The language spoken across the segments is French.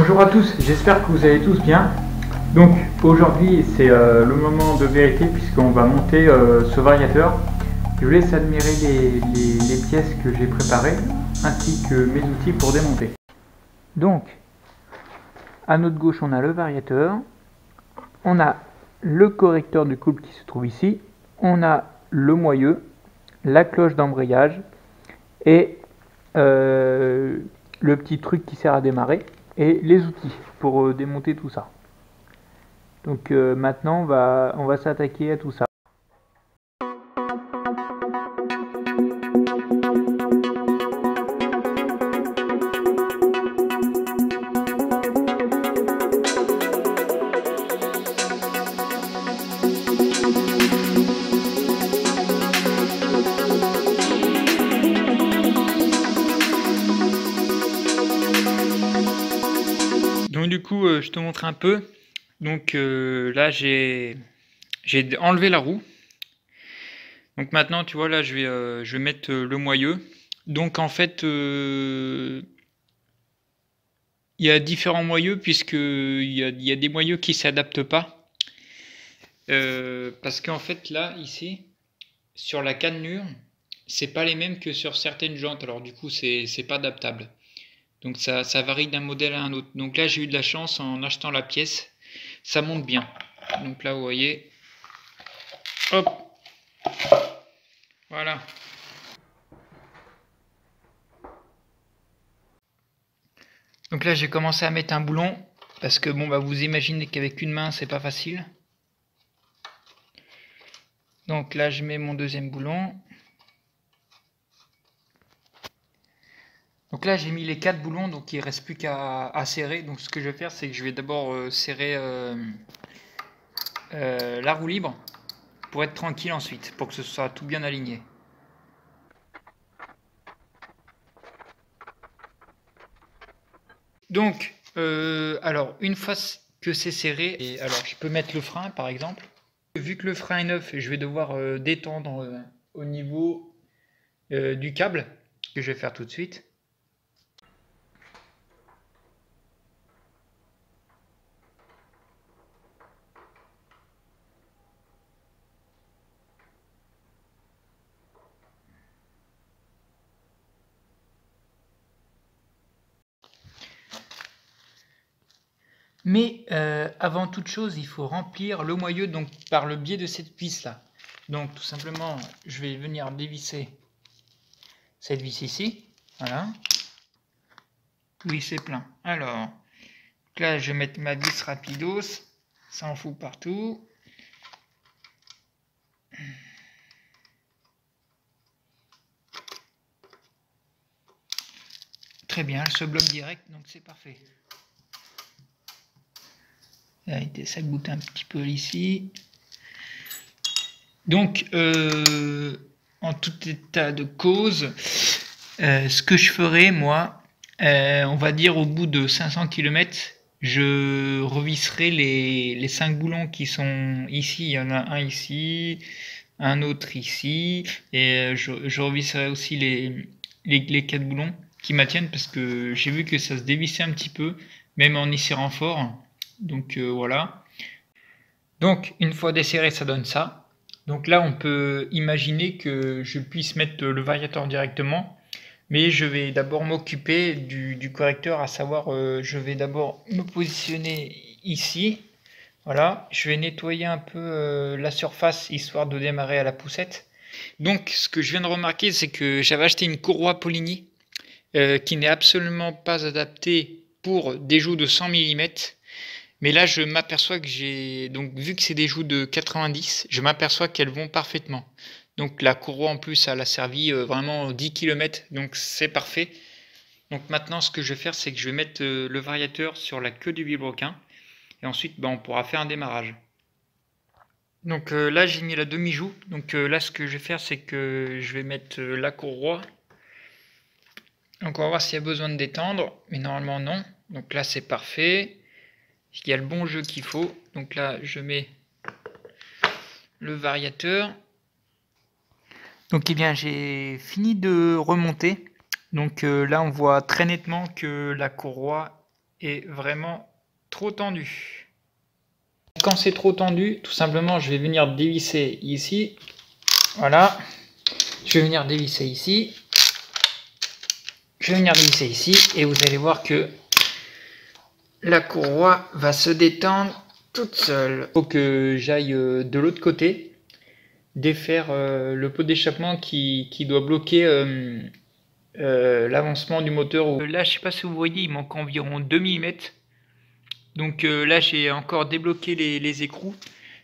Bonjour à tous, j'espère que vous allez tous bien. Donc aujourd'hui c'est le moment de vérité puisqu'on va monter ce variateur. Je vous laisse admirer les pièces que j'ai préparées ainsi que mes outils pour démonter. Donc à notre gauche on a le variateur, on a le correcteur de couple qui se trouve ici, on a le moyeu, la cloche d'embrayage et le petit truc qui sert à démarrer et les outils pour démonter tout ça. Donc maintenant on va s'attaquer à tout ça. Donc du coup je te montre un peu. Donc là j'ai enlevé la roue. Donc maintenant tu vois là je vais mettre le moyeu. Donc en fait il y a différents moyeux puisque il y a des moyeux qui s'adaptent pas. Parce qu'en fait là ici sur la cannelure c'est pas les mêmes que sur certaines jantes, alors du coup c'est pas adaptable. Donc ça varie d'un modèle à un autre. Donc là j'ai eu de la chance en achetant la pièce, ça monte bien. Donc là vous voyez, hop, voilà. Donc là j'ai commencé à mettre un boulon parce que bon bah vous imaginez qu'avec une main c'est pas facile. Donc là je mets mon deuxième boulon. Donc là j'ai mis les 4 boulons, donc il ne reste plus qu'à serrer. Donc ce que je vais faire c'est que je vais d'abord serrer la roue libre pour être tranquille ensuite, pour que ce soit tout bien aligné. Donc alors une fois que c'est serré, et alors je peux mettre le frein par exemple. Vu que le frein est neuf, je vais devoir détendre au niveau du câble, que je vais faire tout de suite. Mais avant toute chose, il faut remplir le moyeu donc par le biais de cette vis là. Donc tout simplement, je vais venir dévisser cette vis ici. Voilà. Oui, c'est plein. Alors, là, je vais mettre ma vis rapidos. Ça en fout partout. Très bien, elle se bloque direct, donc c'est parfait. Ça goûte un petit peu ici. Donc, en tout état de cause, ce que je ferai, moi, on va dire au bout de 500 km, je revisserai les 5 boulons qui sont ici. Il y en a un ici, un autre ici, et je revisserai aussi les 4 boulons qui maintiennent parce que j'ai vu que ça se dévissait un petit peu, même en y serrant fort. Donc voilà. Donc une fois desserré, ça donne ça. Donc là on peut imaginer que je puisse mettre le variateur directement, mais je vais d'abord m'occuper du correcteur, à savoir je vais d'abord me positionner ici. Voilà, je vais nettoyer un peu la surface histoire de démarrer à la poussette. Donc ce que je viens de remarquer, c'est que j'avais acheté une courroie Poligny qui n'est absolument pas adaptée pour des joues de 100 mm. Mais là, je m'aperçois que donc vu que c'est des joues de 90, je m'aperçois qu'elles vont parfaitement. Donc la courroie en plus, elle a servi vraiment 10 km, donc c'est parfait. Donc maintenant, ce que je vais faire, c'est que je vais mettre le variateur sur la queue du vilebrequin. Et ensuite, on pourra faire un démarrage. Donc là, j'ai mis la demi-joue. Donc là, ce que je vais faire, c'est que je vais mettre la courroie. Donc on va voir s'il y a besoin de détendre, mais normalement non. Donc là, c'est parfait. Il y a le bon jeu qu'il faut. Donc là, je mets le variateur. Donc eh bien, j'ai fini de remonter. Donc là, on voit très nettement que la courroie est vraiment trop tendu. Quand c'est trop tendu, tout simplement, je vais venir dévisser ici. Voilà. Je vais venir dévisser ici. Je vais venir dévisser ici. Et vous allez voir que la courroie va se détendre toute seule. Il faut que j'aille de l'autre côté, défaire le pot d'échappement qui doit bloquer l'avancement du moteur. Là, je sais pas si vous voyez, il manque environ 2 mm. Donc là, j'ai encore débloqué les écrous.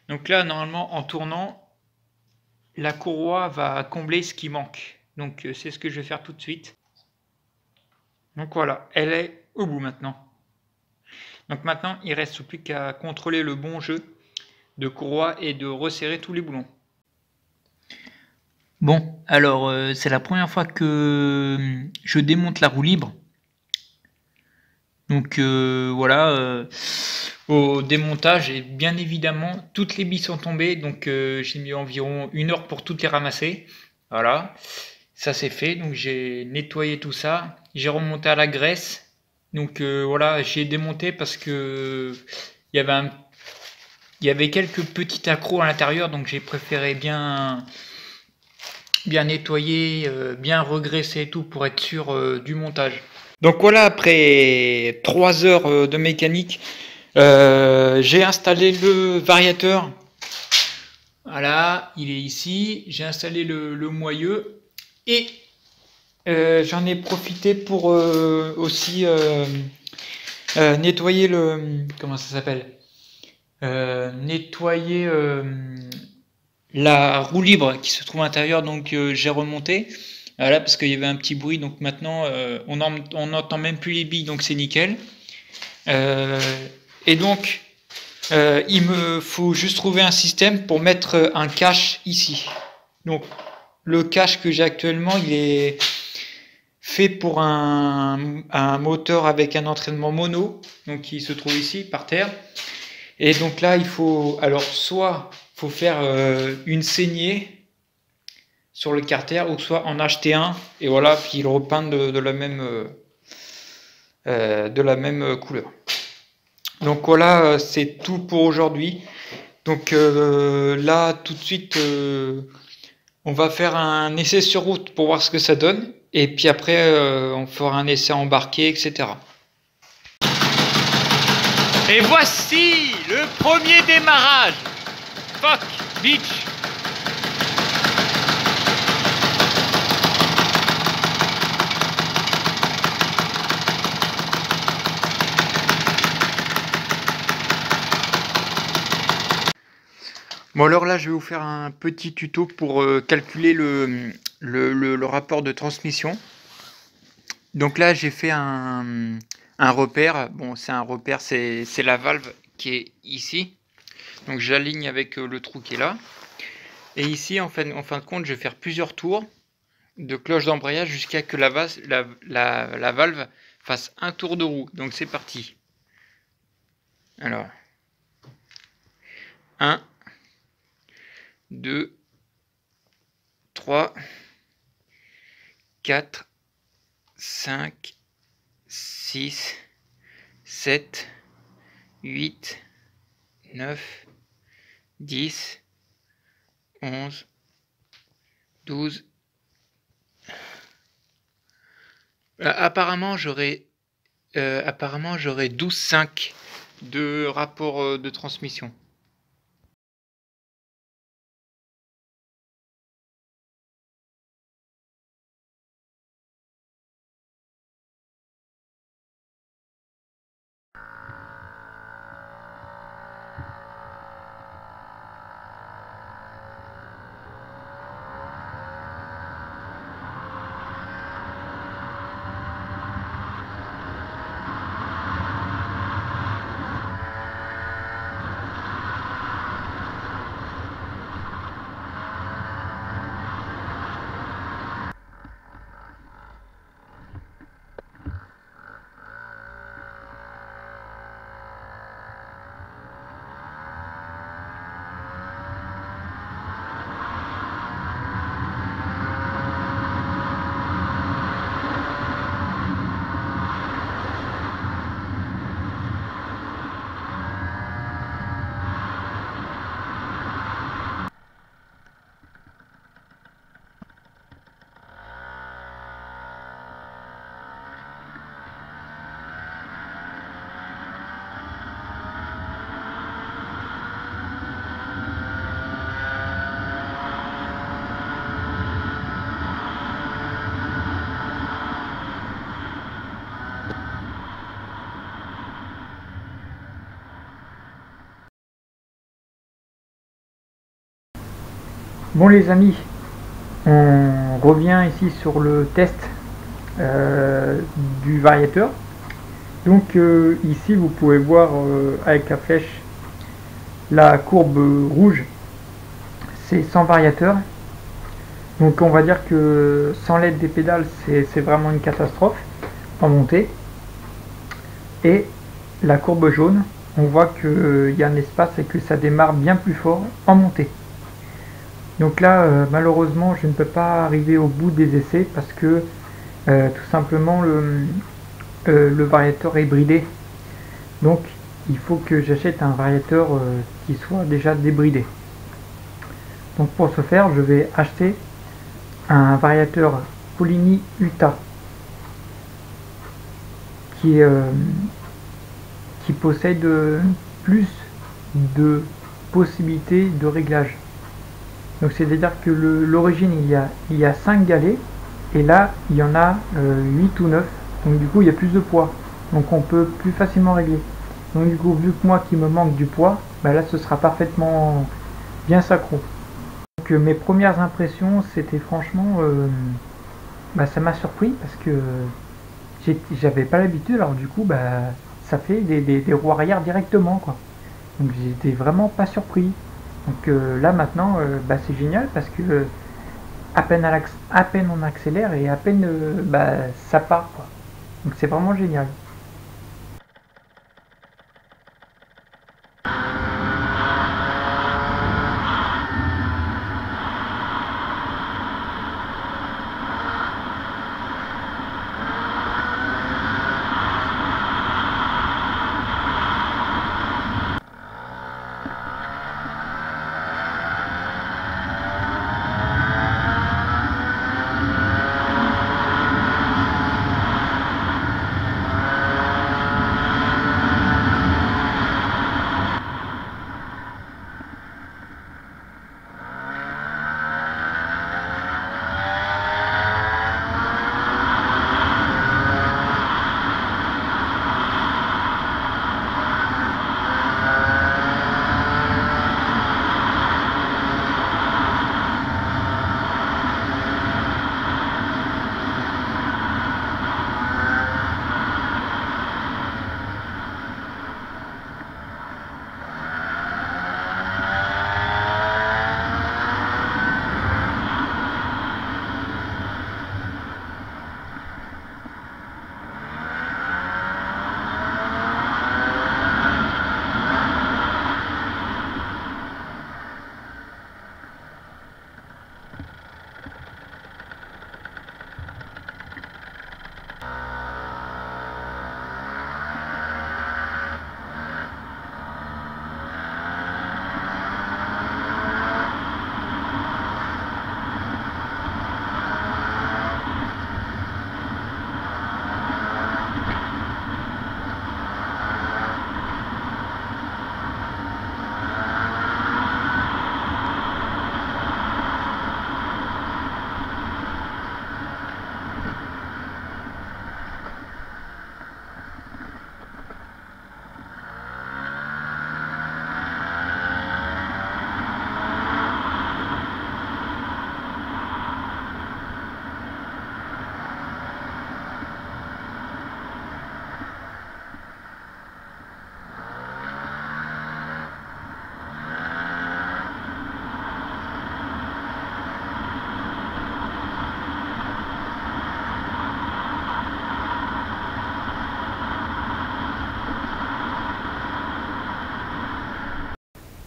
Donc là, normalement, en tournant, la courroie va combler ce qui manque. Donc c'est ce que je vais faire tout de suite. Donc voilà, elle est au bout maintenant. Donc maintenant, il ne reste plus qu'à contrôler le bon jeu de courroie et de resserrer tous les boulons. Bon, alors c'est la première fois que je démonte la roue libre. Donc voilà, au démontage, et bien évidemment, toutes les billes sont tombées. Donc j'ai mis environ 1 heure pour toutes les ramasser. Voilà, ça c'est fait. Donc j'ai nettoyé tout ça. J'ai remonté à la graisse. Donc voilà, j'ai démonté parce que il y avait quelques petits accros à l'intérieur. Donc j'ai préféré bien nettoyer, bien regraisser et tout pour être sûr du montage. Donc voilà, après 3 heures de mécanique, j'ai installé le variateur. Voilà, il est ici. J'ai installé le moyeu et j'en ai profité pour aussi nettoyer le... Comment ça s'appelle, nettoyer la roue libre qui se trouve à l'intérieur. Donc j'ai remonté. Voilà, parce qu'il y avait un petit bruit. Donc maintenant, on n'entend même plus les billes. Donc c'est nickel. Et donc, il me faut juste trouver un système pour mettre un cache ici. Donc, le cache que j'ai actuellement, il est fait pour un moteur avec un entraînement mono, donc il se trouve ici par terre. Et donc là, il faut, alors soit faut faire une saignée sur le carter, ou soit en acheter un et voilà, puis le repeindre de la même couleur. Donc voilà, c'est tout pour aujourd'hui. Donc là, tout de suite, on va faire un essai sur route pour voir ce que ça donne. Et puis après, on fera un essai embarqué, etc. Et voici le premier démarrage. Fock Beach. Bon alors là, je vais vous faire un petit tuto pour calculer le rapport de transmission. Donc là, j'ai fait un repère. Bon, c'est un repère, c'est la valve qui est ici. Donc j'aligne avec le trou qui est là. Et ici, en fin de compte, je vais faire plusieurs tours de cloche d'embrayage jusqu'à que la valve fasse un tour de roue. Donc c'est parti. Alors, 1, 2, 3, 4, 5, 6, 7, 8, 9, 10, 11, 12. Apparemment, j'aurai 12,5 de rapport de transmission. Bon les amis, on revient ici sur le test du variateur. Donc ici vous pouvez voir avec la flèche la courbe rouge, c'est sans variateur. Donc on va dire que sans l'aide des pédales c'est vraiment une catastrophe en montée. Et la courbe jaune, on voit qu'il y a un espace et que ça démarre bien plus fort en montée. Donc là malheureusement je ne peux pas arriver au bout des essais parce que tout simplement le variateur est bridé. Donc il faut que j'achète un variateur qui soit déjà débridé. Donc pour ce faire je vais acheter un variateur Polini Uta qui possède plus de possibilités de réglage. Donc c'est à dire que l'origine il y a 5 galets et là il y en a 8 ou 9, donc du coup il y a plus de poids, donc on peut plus facilement régler. Donc du coup vu que moi qui me manque du poids, bah là ce sera parfaitement bien synchro. Donc mes premières impressions c'était franchement ça m'a surpris parce que j'avais pas l'habitude, alors du coup ça fait des roues arrière directement quoi. Donc j'étais vraiment pas surpris. Donc là maintenant c'est génial parce que à peine on accélère et à peine ça part quoi. Donc c'est vraiment génial.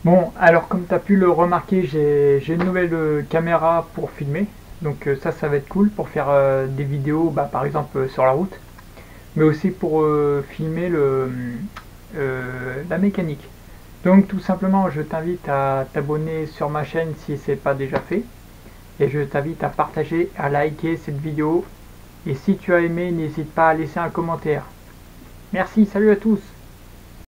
Bon, alors comme tu as pu le remarquer, j'ai une nouvelle caméra pour filmer. Donc ça va être cool pour faire des vidéos, par exemple sur la route. Mais aussi pour filmer la mécanique. Donc tout simplement, je t'invite à t'abonner sur ma chaîne si ce n'est pas déjà fait. Et je t'invite à partager, à liker cette vidéo. Et si tu as aimé, n'hésite pas à laisser un commentaire. Merci, salut à tous!